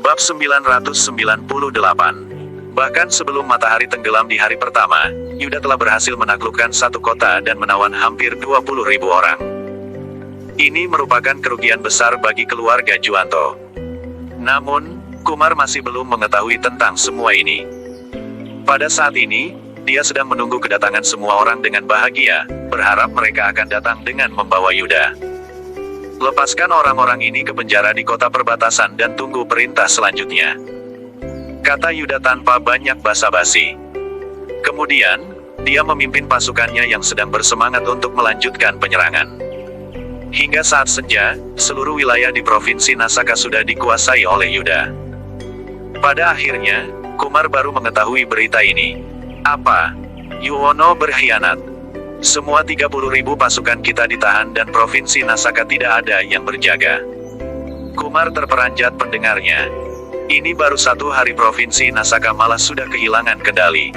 Bab 998. Bahkan sebelum matahari tenggelam di hari pertama, Yuda telah berhasil menaklukkan satu kota dan menawan hampir 20.000 orang. Ini merupakan kerugian besar bagi keluarga Juwanto. Namun, Kumar masih belum mengetahui tentang semua ini. Pada saat ini, dia sedang menunggu kedatangan semua orang dengan bahagia, berharap mereka akan datang dengan membawa Yuda. Lepaskan orang-orang ini ke penjara di kota perbatasan dan tunggu perintah selanjutnya, kata Yuda tanpa banyak basa-basi. Kemudian, dia memimpin pasukannya yang sedang bersemangat untuk melanjutkan penyerangan. Hingga saat senja, seluruh wilayah di Provinsi Nasaka sudah dikuasai oleh Yuda. Pada akhirnya, Kumar baru mengetahui berita ini. Apa? Yuwono berkhianat. Semua 30.000 pasukan kita ditahan dan Provinsi Nasaka tidak ada yang berjaga. Kumar terperanjat pendengarnya. Ini baru satu hari Provinsi Nasaka malah sudah kehilangan kendali.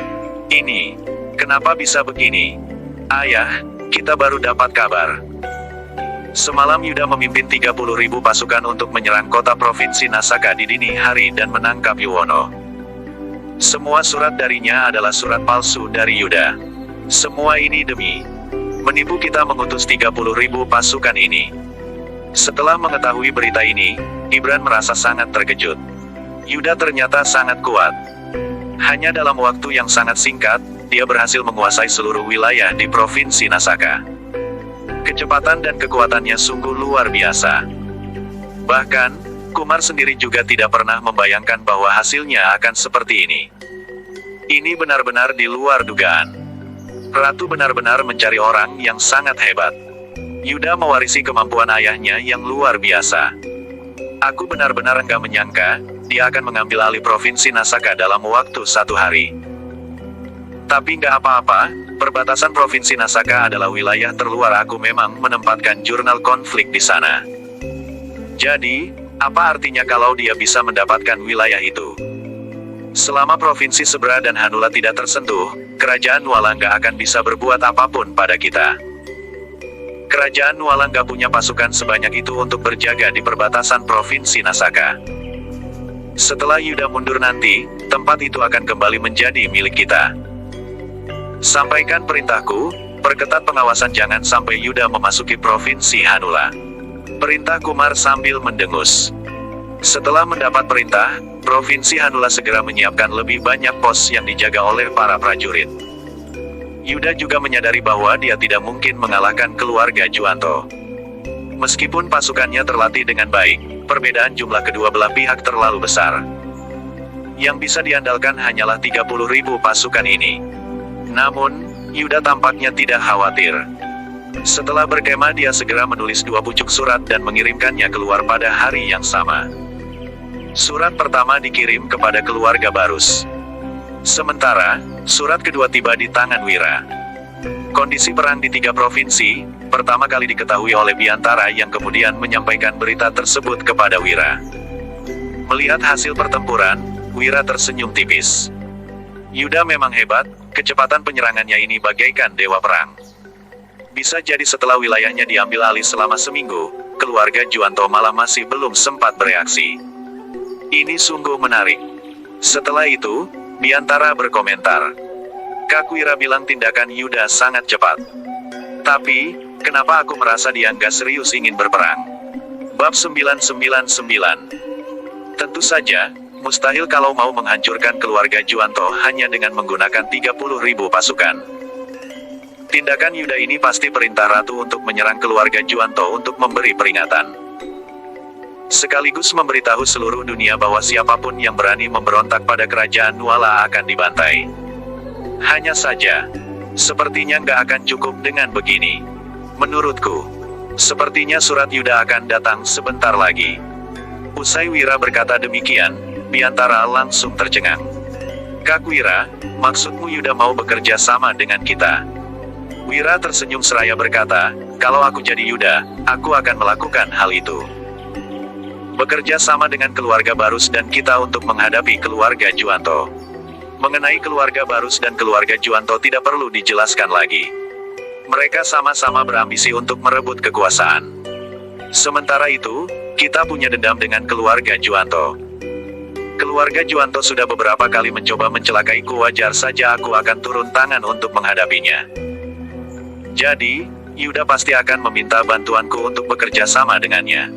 Ini, kenapa bisa begini? Ayah, kita baru dapat kabar. Semalam Yuda memimpin 30.000 pasukan untuk menyerang kota Provinsi Nasaka di dini hari dan menangkap Yuwono. Semua surat darinya adalah surat palsu dari Yuda. Semua ini demi menipu kita mengutus 30.000 pasukan ini. Setelah mengetahui berita ini, Gibran merasa sangat terkejut. Yuda ternyata sangat kuat. Hanya dalam waktu yang sangat singkat, dia berhasil menguasai seluruh wilayah di Provinsi Nasaka. Kecepatan dan kekuatannya sungguh luar biasa. Bahkan, Kumar sendiri juga tidak pernah membayangkan bahwa hasilnya akan seperti ini. Ini benar-benar di luar dugaan. Ratu benar-benar mencari orang yang sangat hebat. Yuda mewarisi kemampuan ayahnya yang luar biasa. Aku benar-benar enggak menyangka, dia akan mengambil alih Provinsi Nasaka dalam waktu 1 hari. Tapi nggak apa-apa, perbatasan Provinsi Nasaka adalah wilayah terluar. Aku memang menempatkan jurnal konflik di sana. Jadi, apa artinya kalau dia bisa mendapatkan wilayah itu? Selama Provinsi Sebra dan Hanula tidak tersentuh, Kerajaan Nuala nggak akan bisa berbuat apapun pada kita. Kerajaan Nuala nggak punya pasukan sebanyak itu untuk berjaga di perbatasan Provinsi Nasaka. Setelah Yuda mundur nanti, tempat itu akan kembali menjadi milik kita. Sampaikan perintahku, perketat pengawasan jangan sampai Yuda memasuki Provinsi Hanula. Perintah Kumar sambil mendengus. Setelah mendapat perintah, Provinsi Hanula segera menyiapkan lebih banyak pos yang dijaga oleh para prajurit. Yuda juga menyadari bahwa dia tidak mungkin mengalahkan keluarga Juwanto. Meskipun pasukannya terlatih dengan baik, perbedaan jumlah kedua belah pihak terlalu besar. Yang bisa diandalkan hanyalah 30.000 pasukan ini. Namun, Yuda tampaknya tidak khawatir. Setelah berkemah dia segera menulis 2 pucuk surat dan mengirimkannya keluar pada hari yang sama. Surat pertama dikirim kepada keluarga Barus. Sementara, surat kedua tiba di tangan Wira. Kondisi perang di 3 provinsi, pertama kali diketahui oleh Biantara yang kemudian menyampaikan berita tersebut kepada Wira. Melihat hasil pertempuran, Wira tersenyum tipis. Yuda memang hebat, kecepatan penyerangannya ini bagaikan dewa perang. Bisa jadi setelah wilayahnya diambil alih selama seminggu, keluarga Juwanto malah masih belum sempat bereaksi. Ini sungguh menarik. Setelah itu, Biantara berkomentar. Kak Wira bilang tindakan Yuda sangat cepat. Tapi, kenapa aku merasa dia nggak serius ingin berperang? Bab 999. Tentu saja, mustahil kalau mau menghancurkan keluarga Juwanto hanya dengan menggunakan 30.000 pasukan. Tindakan Yuda ini pasti perintah ratu untuk menyerang keluarga Juwanto untuk memberi peringatan. Sekaligus memberitahu seluruh dunia bahwa siapapun yang berani memberontak pada kerajaan Nuala akan dibantai. Hanya saja, sepertinya nggak akan cukup dengan begini. Menurutku, sepertinya surat Yuda akan datang sebentar lagi. Usai Wira berkata demikian, Biantara langsung tercengang. Kak Wira, maksudmu Yuda mau bekerja sama dengan kita? Wira tersenyum seraya berkata, kalau aku jadi Yuda, aku akan melakukan hal itu. Bekerja sama dengan keluarga Barus dan kita untuk menghadapi keluarga Juwanto. Mengenai keluarga Barus dan keluarga Juwanto tidak perlu dijelaskan lagi. Mereka sama-sama berambisi untuk merebut kekuasaan. Sementara itu, kita punya dendam dengan keluarga Juwanto. Keluarga Juwanto sudah beberapa kali mencoba mencelakaiku, wajar saja aku akan turun tangan untuk menghadapinya. Jadi, Yuda pasti akan meminta bantuanku untuk bekerja sama dengannya.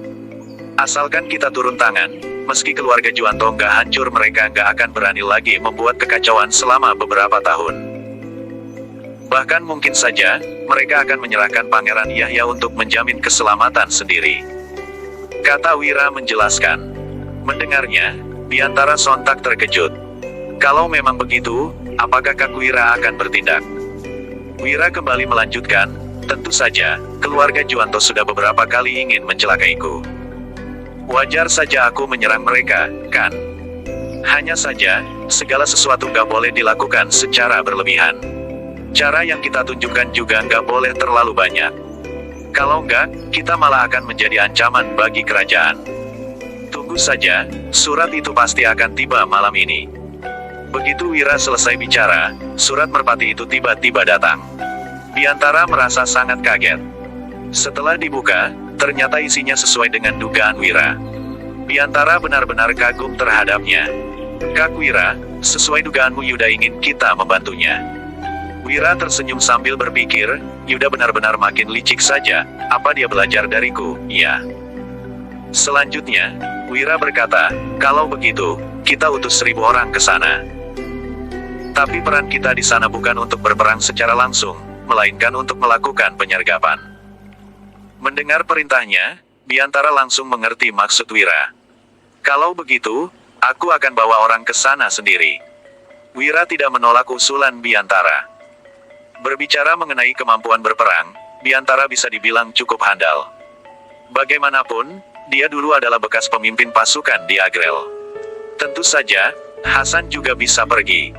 Asalkan kita turun tangan, meski keluarga Juwanto nggak hancur, mereka nggak akan berani lagi membuat kekacauan selama beberapa tahun. Bahkan mungkin saja, mereka akan menyerahkan Pangeran Yahya untuk menjamin keselamatan sendiri. Kata Wira menjelaskan. Mendengarnya, Biantara sontak terkejut. Kalau memang begitu, apakah Kak Wira akan bertindak? Wira kembali melanjutkan, tentu saja, keluarga Juwanto sudah beberapa kali ingin mencelakaiku. Wajar saja aku menyerang mereka, kan? Hanya saja, segala sesuatu nggak boleh dilakukan secara berlebihan. Cara yang kita tunjukkan juga nggak boleh terlalu banyak. Kalau nggak, kita malah akan menjadi ancaman bagi kerajaan. Tunggu saja, surat itu pasti akan tiba malam ini. Begitu Wira selesai bicara, surat merpati itu tiba-tiba datang. Biantara merasa sangat kaget. Setelah dibuka, ternyata isinya sesuai dengan dugaan Wira. Biantara benar-benar kagum terhadapnya. Kak Wira, sesuai dugaanmu Yuda ingin kita membantunya. Wira tersenyum sambil berpikir, Yuda benar-benar makin licik saja, apa dia belajar dariku, ya. Selanjutnya, Wira berkata, kalau begitu, kita utus 1000 orang ke sana. Tapi peran kita di sana bukan untuk berperang secara langsung, melainkan untuk melakukan penyergapan. Mendengar perintahnya, Biantara langsung mengerti maksud Wira. Kalau begitu, aku akan bawa orang ke sana sendiri. Wira tidak menolak usulan Biantara. Berbicara mengenai kemampuan berperang, Biantara bisa dibilang cukup handal. Bagaimanapun, dia dulu adalah bekas pemimpin pasukan di Agrel. Tentu saja, Hasan juga bisa pergi.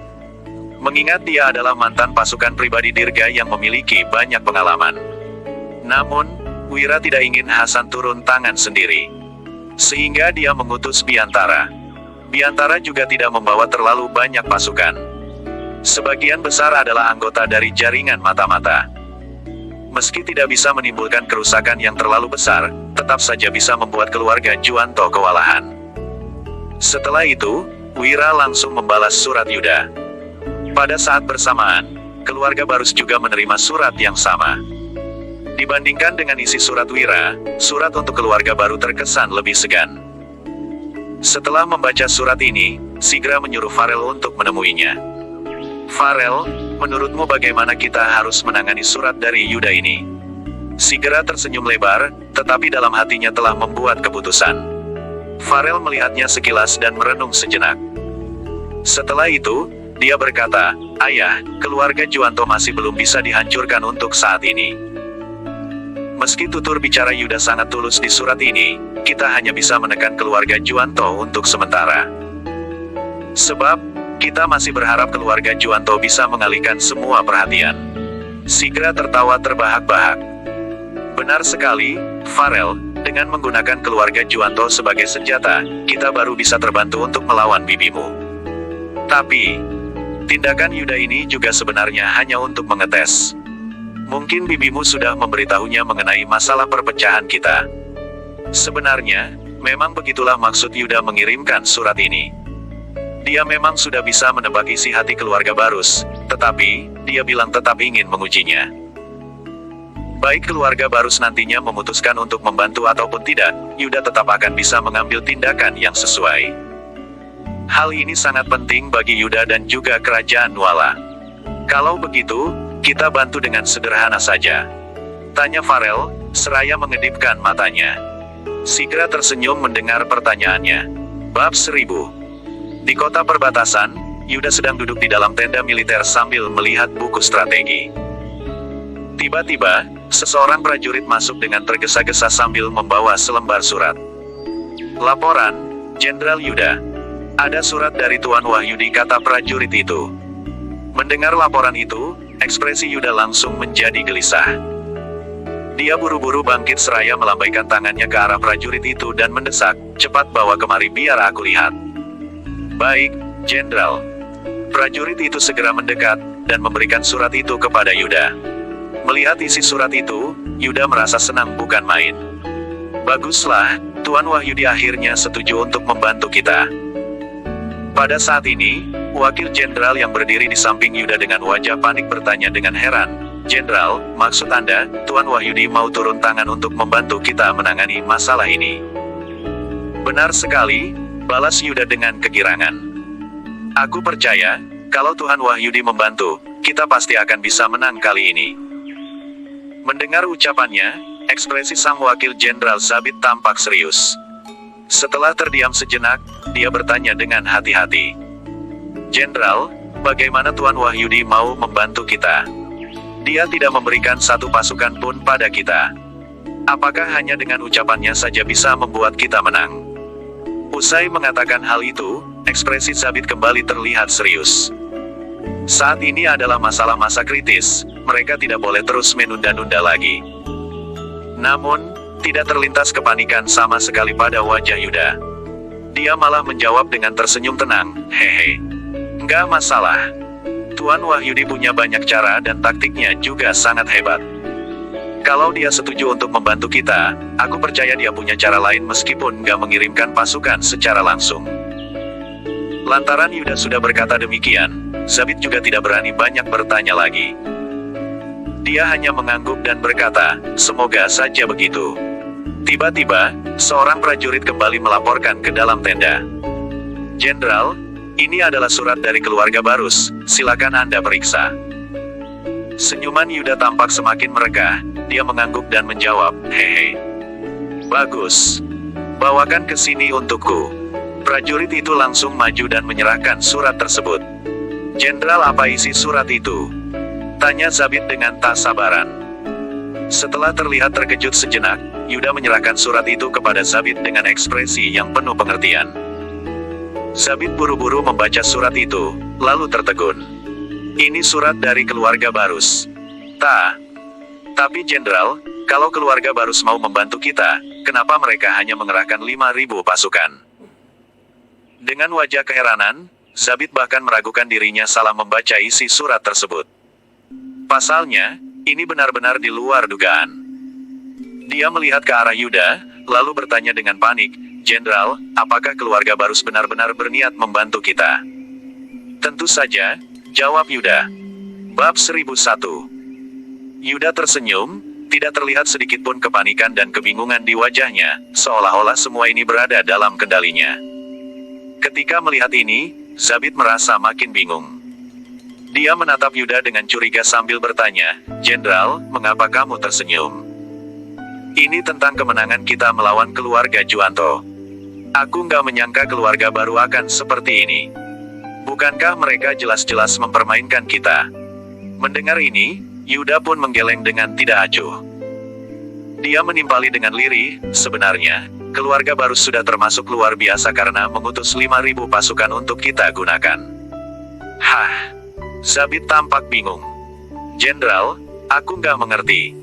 Mengingat dia adalah mantan pasukan pribadi Dirga yang memiliki banyak pengalaman. Namun, Wira tidak ingin Hasan turun tangan sendiri. Sehingga dia mengutus Biantara. Biantara juga tidak membawa terlalu banyak pasukan. Sebagian besar adalah anggota dari jaringan mata-mata. Meski tidak bisa menimbulkan kerusakan yang terlalu besar, tetap saja bisa membuat keluarga Juwanto kewalahan. Setelah itu, Wira langsung membalas surat Yuda. Pada saat bersamaan, keluarga Barus juga menerima surat yang sama. Dibandingkan dengan isi surat Wira, surat untuk keluarga baru terkesan lebih segan. Setelah membaca surat ini, Sigra menyuruh Farel untuk menemuinya. Farel, menurutmu bagaimana kita harus menangani surat dari Yuda ini? Sigra tersenyum lebar, tetapi dalam hatinya telah membuat keputusan. Farel melihatnya sekilas dan merenung sejenak. Setelah itu, dia berkata, Ayah, keluarga Juwanto masih belum bisa dihancurkan untuk saat ini. Meski tutur bicara Yuda sangat tulus di surat ini, kita hanya bisa menekan keluarga Juwanto untuk sementara. Sebab, kita masih berharap keluarga Juwanto bisa mengalihkan semua perhatian. Sigra tertawa terbahak-bahak. Benar sekali, Farel, dengan menggunakan keluarga Juwanto sebagai senjata, kita baru bisa terbantu untuk melawan bibimu. Tapi, tindakan Yuda ini juga sebenarnya hanya untuk mengetes. Mungkin bibimu sudah memberitahunya mengenai masalah perpecahan kita. Sebenarnya, memang begitulah maksud Yuda mengirimkan surat ini. Dia memang sudah bisa menebak isi hati keluarga Barus, tetapi, dia bilang tetap ingin mengujinya. Baik keluarga Barus nantinya memutuskan untuk membantu ataupun tidak, Yuda tetap akan bisa mengambil tindakan yang sesuai. Hal ini sangat penting bagi Yuda dan juga kerajaan Nuala. Kalau begitu, kita bantu dengan sederhana saja. Tanya Farel, seraya mengedipkan matanya. Sigra tersenyum mendengar pertanyaannya. Bab 1000. Di kota perbatasan, Yuda sedang duduk di dalam tenda militer sambil melihat buku strategi. Tiba-tiba, seseorang prajurit masuk dengan tergesa-gesa sambil membawa selembar surat. Laporan, Jenderal Yuda. Ada surat dari Tuan Wahyudi, kata prajurit itu. Mendengar laporan itu, ekspresi Yuda langsung menjadi gelisah. Dia buru-buru bangkit seraya melambaikan tangannya ke arah prajurit itu dan mendesak, cepat bawa kemari biar aku lihat. Baik, Jenderal. Prajurit itu segera mendekat, dan memberikan surat itu kepada Yuda. Melihat isi surat itu, Yuda merasa senang bukan main. Baguslah, Tuan Wahyudi akhirnya setuju untuk membantu kita. Pada saat ini, wakil jenderal yang berdiri di samping Yuda dengan wajah panik bertanya dengan heran, "Jenderal, maksud Anda, Tuan Wahyudi mau turun tangan untuk membantu kita menangani masalah ini?" "Benar sekali," balas Yuda dengan kegirangan. "Aku percaya, kalau Tuan Wahyudi membantu, kita pasti akan bisa menang kali ini." Mendengar ucapannya, ekspresi sang wakil jenderal Zabit tampak serius. Setelah terdiam sejenak, dia bertanya dengan hati-hati, "Jenderal, bagaimana Tuan Wahyudi mau membantu kita? Dia tidak memberikan satu pasukan pun pada kita. Apakah hanya dengan ucapannya saja bisa membuat kita menang?" Usai mengatakan hal itu, ekspresi Zabit kembali terlihat serius. Saat ini adalah masa kritis, mereka tidak boleh terus menunda-nunda lagi. Namun, tidak terlintas kepanikan sama sekali pada wajah Yuda. Dia malah menjawab dengan tersenyum tenang, "Hehe. Nggak masalah. Tuan Wahyudi punya banyak cara dan taktiknya juga sangat hebat. Kalau dia setuju untuk membantu kita, aku percaya dia punya cara lain meskipun nggak mengirimkan pasukan secara langsung." Lantaran Yuda sudah berkata demikian, Zabit juga tidak berani banyak bertanya lagi. Dia hanya mengangguk dan berkata, "Semoga saja begitu." Tiba-tiba, seorang prajurit kembali melaporkan ke dalam tenda. "Jenderal, ini adalah surat dari keluarga Barus, silakan Anda periksa." Senyuman Yuda tampak semakin meregah, dia mengangguk dan menjawab, "Hehe. Bagus. Bawakan ke sini untukku." Prajurit itu langsung maju dan menyerahkan surat tersebut. "Jenderal, apa isi surat itu?" tanya Zabit dengan tak sabaran. Setelah terlihat terkejut sejenak, Yuda menyerahkan surat itu kepada Zabit dengan ekspresi yang penuh pengertian. Zabit buru-buru membaca surat itu, lalu tertegun. "Ini surat dari keluarga Barus." Tapi Jenderal, kalau keluarga Barus mau membantu kita, kenapa mereka hanya mengerahkan 5.000 pasukan?" Dengan wajah keheranan, Zabit bahkan meragukan dirinya salah membaca isi surat tersebut. Pasalnya, ini benar-benar di luar dugaan. Dia melihat ke arah Yuda, lalu bertanya dengan panik, "Jenderal, apakah keluarga Barus benar-benar berniat membantu kita?" "Tentu saja," jawab Yuda. Bab 1001. Yuda tersenyum, tidak terlihat sedikitpun kepanikan dan kebingungan di wajahnya, seolah-olah semua ini berada dalam kendalinya. Ketika melihat ini, Zabit merasa makin bingung. Dia menatap Yuda dengan curiga sambil bertanya, "Jenderal, mengapa kamu tersenyum? Ini tentang kemenangan kita melawan keluarga Juanto. Aku nggak menyangka keluarga baru akan seperti ini. Bukankah mereka jelas-jelas mempermainkan kita?" Mendengar ini, Yuda pun menggeleng dengan tidak acuh. Dia menimpali dengan lirih, "Sebenarnya, keluarga Barus sudah termasuk luar biasa karena mengutus 5.000 pasukan untuk kita gunakan." "Hah?" Zabit tampak bingung. "Jenderal, aku nggak mengerti.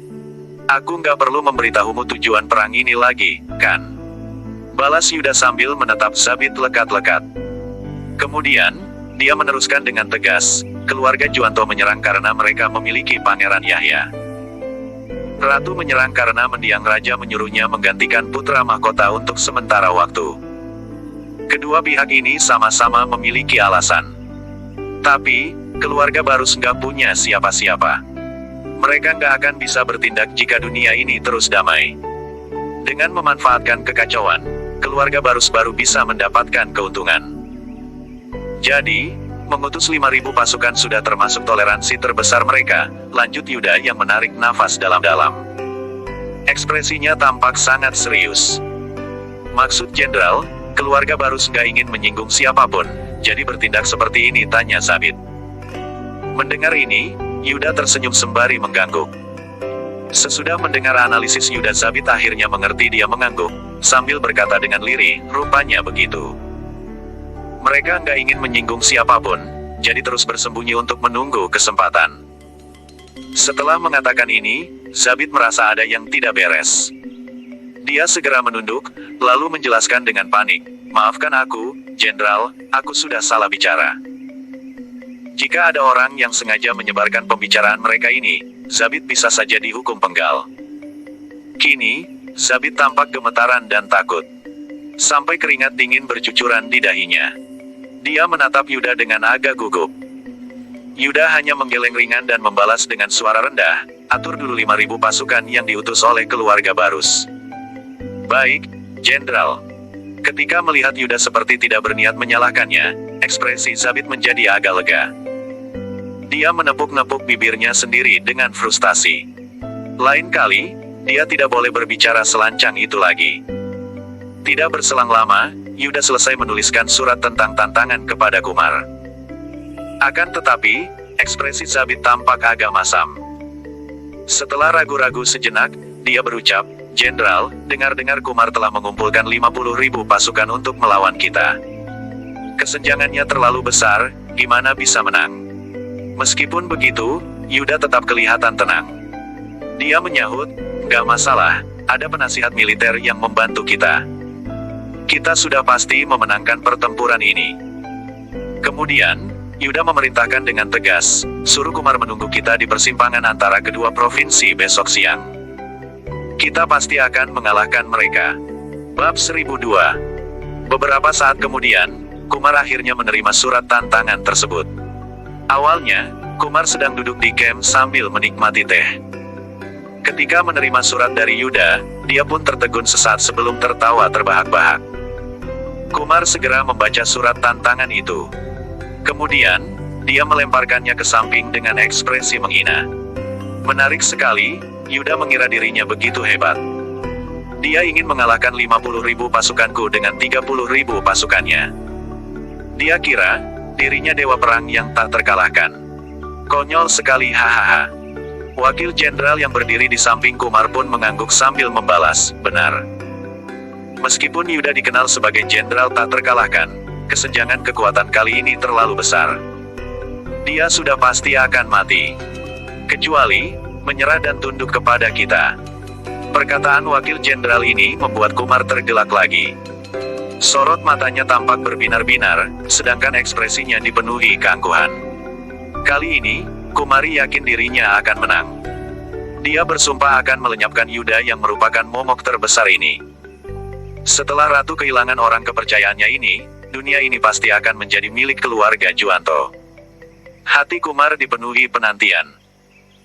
Aku nggak perlu memberitahumu tujuan perang ini lagi, kan?" balas Yuda sambil menatap Zabit lekat-lekat. Kemudian, dia meneruskan dengan tegas, "Keluarga Juanto menyerang karena mereka memiliki Pangeran Yahya. Ratu menyerang karena mendiang raja menyuruhnya menggantikan putra mahkota untuk sementara waktu. Kedua pihak ini sama-sama memiliki alasan. Tapi, keluarga Barus nggak punya siapa-siapa. Mereka nggak akan bisa bertindak jika dunia ini terus damai. Dengan memanfaatkan kekacauan, keluarga Barus baru bisa mendapatkan keuntungan. Jadi, mengutus 5.000 pasukan sudah termasuk toleransi terbesar mereka," lanjut Yuda yang menarik nafas dalam-dalam. Ekspresinya tampak sangat serius. "Maksud Jenderal, keluarga Barus nggak ingin menyinggung siapapun, jadi bertindak seperti ini?" tanya Zabit. Mendengar ini, Yuda tersenyum sembari mengangguk. Sesudah mendengar analisis Yuda, Zabit akhirnya mengerti. Dia mengangguk, sambil berkata dengan lirih, "Rupanya begitu. Mereka nggak ingin menyinggung siapapun, jadi terus bersembunyi untuk menunggu kesempatan." Setelah mengatakan ini, Zabit merasa ada yang tidak beres. Dia segera menunduk, lalu menjelaskan dengan panik, "Maafkan aku, Jenderal, aku sudah salah bicara. Jika ada orang yang sengaja menyebarkan pembicaraan mereka ini, Zabit bisa saja dihukum penggal." Kini, Zabit tampak gemetaran dan takut. Sampai keringat dingin bercucuran di dahinya. Dia menatap Yuda dengan agak gugup. Yuda hanya menggeleng ringan dan membalas dengan suara rendah, "Atur dulu 5.000 pasukan yang diutus oleh keluarga Barus." "Baik, Jenderal." Ketika melihat Yuda seperti tidak berniat menyalahkannya, ekspresi Zabit menjadi agak lega. Dia menepuk-nepuk bibirnya sendiri dengan frustasi. Lain kali, dia tidak boleh berbicara selancang itu lagi. Tidak berselang lama, Yuda selesai menuliskan surat tentang tantangan kepada Kumar. Akan tetapi, ekspresi Zabit tampak agak masam. Setelah ragu-ragu sejenak, dia berucap, "Jenderal, dengar-dengar Kumar telah mengumpulkan 50.000 pasukan untuk melawan kita. Kesenjangannya terlalu besar, gimana bisa menang?" Meskipun begitu, Yuda tetap kelihatan tenang. Dia menyahut, "Gak masalah, ada penasihat militer yang membantu kita. Kita sudah pasti memenangkan pertempuran ini." Kemudian, Yuda memerintahkan dengan tegas, "Suruh Kumar menunggu kita di persimpangan antara kedua provinsi besok siang. Kita pasti akan mengalahkan mereka." Bab 1002. Beberapa saat kemudian, Kumar akhirnya menerima surat tantangan tersebut. Awalnya, Kumar sedang duduk di camp sambil menikmati teh. Ketika menerima surat dari Yuda, dia pun tertegun sesaat sebelum tertawa terbahak-bahak. Kumar segera membaca surat tantangan itu. Kemudian, dia melemparkannya ke samping dengan ekspresi menghina. Menarik sekali, Yuda mengira dirinya begitu hebat. Dia ingin mengalahkan 50.000 pasukanku dengan 30.000 pasukannya. Dia kira, dirinya dewa perang yang tak terkalahkan. Konyol sekali, hahaha. Wakil jenderal yang berdiri di samping Kumar pun mengangguk sambil membalas, "Benar." Meskipun Yuda dikenal sebagai jenderal tak terkalahkan, kesenjangan kekuatan kali ini terlalu besar. Dia sudah pasti akan mati. Kecuali, menyerah dan tunduk kepada kita. Perkataan wakil jenderal ini membuat Kumar tergelak lagi. Sorot matanya tampak berbinar-binar, sedangkan ekspresinya dipenuhi keangkuhan. Kali ini, Kumari yakin dirinya akan menang. Dia bersumpah akan melenyapkan Yuda yang merupakan momok terbesar ini. Setelah Ratu kehilangan orang kepercayaannya ini, dunia ini pasti akan menjadi milik keluarga Juwanto. Hati Kumar dipenuhi penantian.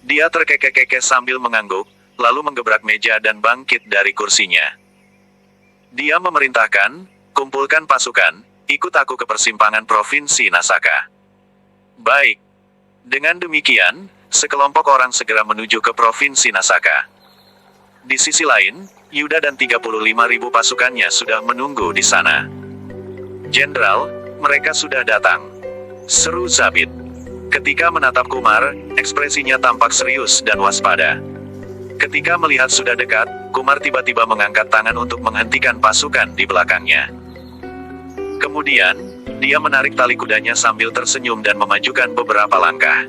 Dia terkekeh-kekeh sambil mengangguk, lalu menggebrak meja dan bangkit dari kursinya. Dia memerintahkan, "Kumpulkan pasukan, ikut aku ke persimpangan Provinsi Nasaka." Baik. Dengan demikian, sekelompok orang segera menuju ke Provinsi Nasaka. Di sisi lain, Yuda dan 35.000 pasukannya sudah menunggu di sana. "Jenderal, mereka sudah datang," seru Zabit. Ketika menatap Kumar, ekspresinya tampak serius dan waspada. Ketika melihat sudah dekat, Kumar tiba-tiba mengangkat tangan untuk menghentikan pasukan di belakangnya. Kemudian, dia menarik tali kudanya sambil tersenyum dan memajukan beberapa langkah.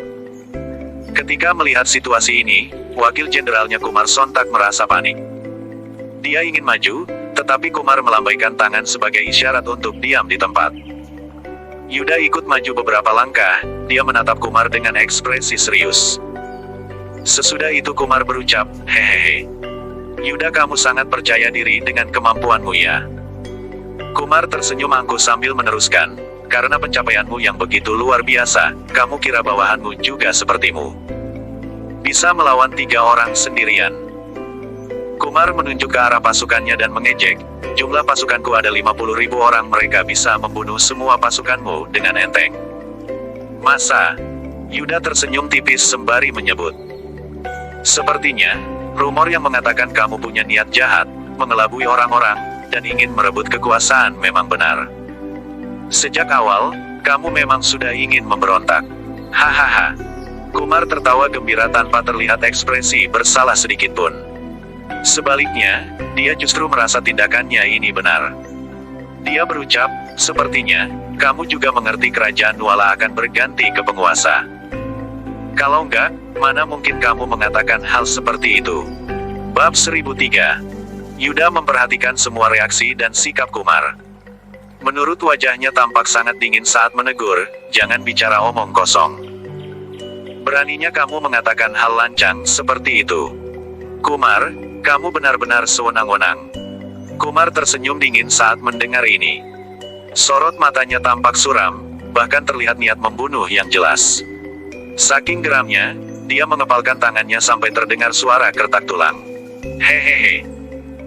Ketika melihat situasi ini, wakil jenderalnya Kumar sontak merasa panik. Dia ingin maju, tetapi Kumar melambaikan tangan sebagai isyarat untuk diam di tempat. Yuda ikut maju beberapa langkah, dia menatap Kumar dengan ekspresi serius. Sesudah itu Kumar berucap, "Hehehe. Yuda, kamu sangat percaya diri dengan kemampuanmu ya?" Kumar tersenyum angkuh sambil meneruskan, "Karena pencapaianmu yang begitu luar biasa, kamu kira bawahanmu juga sepertimu bisa melawan 3 orang sendirian?" Kumar menunjuk ke arah pasukannya dan mengejek, "Jumlah pasukanku ada 50.000 orang, mereka bisa membunuh semua pasukanmu dengan enteng." "Masa?" Yuda tersenyum tipis sembari menyebut, "Sepertinya, rumor yang mengatakan kamu punya niat jahat, mengelabui orang-orang, dan ingin merebut kekuasaan memang benar. Sejak awal, kamu memang sudah ingin memberontak." Hahaha. Kumar tertawa gembira tanpa terlihat ekspresi bersalah sedikitpun. Sebaliknya, dia justru merasa tindakannya ini benar. Dia berucap, "Sepertinya, kamu juga mengerti kerajaan Nuala akan berganti ke penguasa. Kalau enggak, mana mungkin kamu mengatakan hal seperti itu?" Bab 1003. Yuda memperhatikan semua reaksi dan sikap Kumar. Menurut wajahnya tampak sangat dingin saat menegur, "Jangan bicara omong kosong. Beraninya kamu mengatakan hal lancang seperti itu. Kumar, kamu benar-benar sewenang-wenang." Kumar tersenyum dingin saat mendengar ini. Sorot matanya tampak suram, bahkan terlihat niat membunuh yang jelas. Saking geramnya, dia mengepalkan tangannya sampai terdengar suara kertak tulang. Hehehe.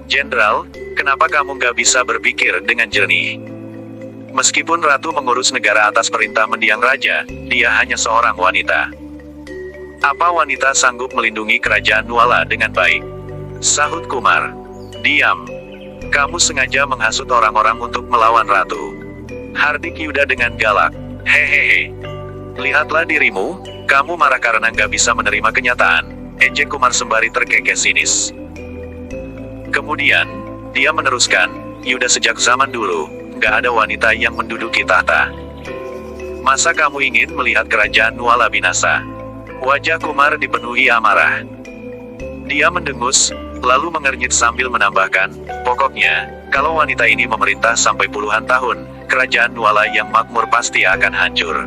Jenderal, kenapa kamu nggak bisa berpikir dengan jernih? Meskipun ratu mengurus negara atas perintah mendiang raja, dia hanya seorang wanita. Apa wanita sanggup melindungi kerajaan Nuala dengan baik? Sahut Kumar. Diam. Kamu sengaja menghasut orang-orang untuk melawan ratu. Hardik Yuda dengan galak. Hehehe. Lihatlah dirimu, kamu marah karena nggak bisa menerima kenyataan, ejek Kumar sembari terkekeh sinis. Kemudian, dia meneruskan, Yuda sejak zaman dulu, nggak ada wanita yang menduduki tahta. Masa kamu ingin melihat kerajaan Nuala binasa? Wajah Kumar dipenuhi amarah. Dia mendengus, lalu mengernyit sambil menambahkan, pokoknya, kalau wanita ini memerintah sampai puluhan tahun, kerajaan Nuala yang makmur pasti akan hancur.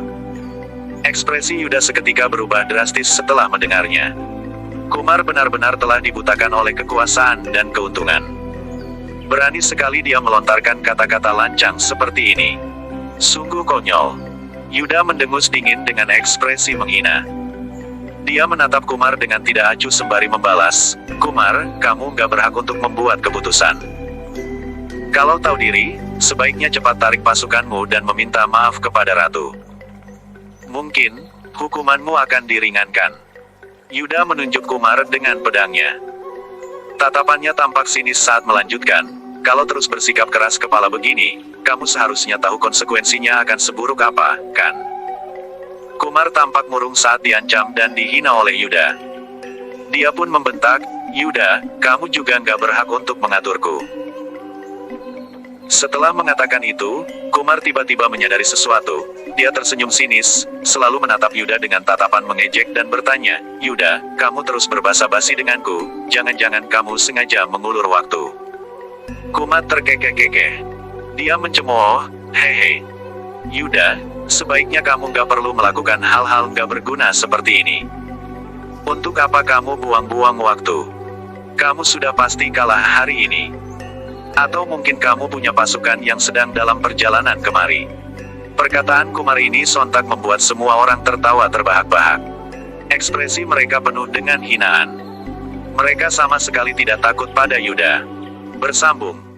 Ekspresi Yuda seketika berubah drastis setelah mendengarnya. Kumar benar-benar telah dibutakan oleh kekuasaan dan keuntungan. Berani sekali dia melontarkan kata-kata lancang seperti ini. Sungguh konyol. Yuda mendengus dingin dengan ekspresi menghina. Dia menatap Kumar dengan tidak acuh sembari membalas, Kumar, kamu gak berhak untuk membuat keputusan. Kalau tahu diri, sebaiknya cepat tarik pasukanmu dan meminta maaf kepada ratu. Mungkin, hukumanmu akan diringankan. Yuda menunjuk Kumar dengan pedangnya. Tatapannya tampak sinis saat melanjutkan, kalau terus bersikap keras kepala begini, kamu seharusnya tahu konsekuensinya akan seburuk apa, kan? Kumar tampak murung saat diancam dan dihina oleh Yuda. Dia pun membentak, Yuda, kamu juga nggak berhak untuk mengaturku. Setelah mengatakan itu, Kumar tiba-tiba menyadari sesuatu. Dia tersenyum sinis, selalu menatap Yuda dengan tatapan mengejek dan bertanya, Yuda, kamu terus berbasa-basi denganku, jangan-jangan kamu sengaja mengulur waktu. Kumar terkekeh-kekeh. Dia mencemooh, hehe. Yuda, sebaiknya kamu nggak perlu melakukan hal-hal nggak berguna seperti ini. Untuk apa kamu buang-buang waktu? Kamu sudah pasti kalah hari ini. Atau mungkin kamu punya pasukan yang sedang dalam perjalanan kemari. Perkataan Kumar ini sontak membuat semua orang tertawa terbahak-bahak. Ekspresi mereka penuh dengan hinaan. Mereka sama sekali tidak takut pada Yuda. Bersambung.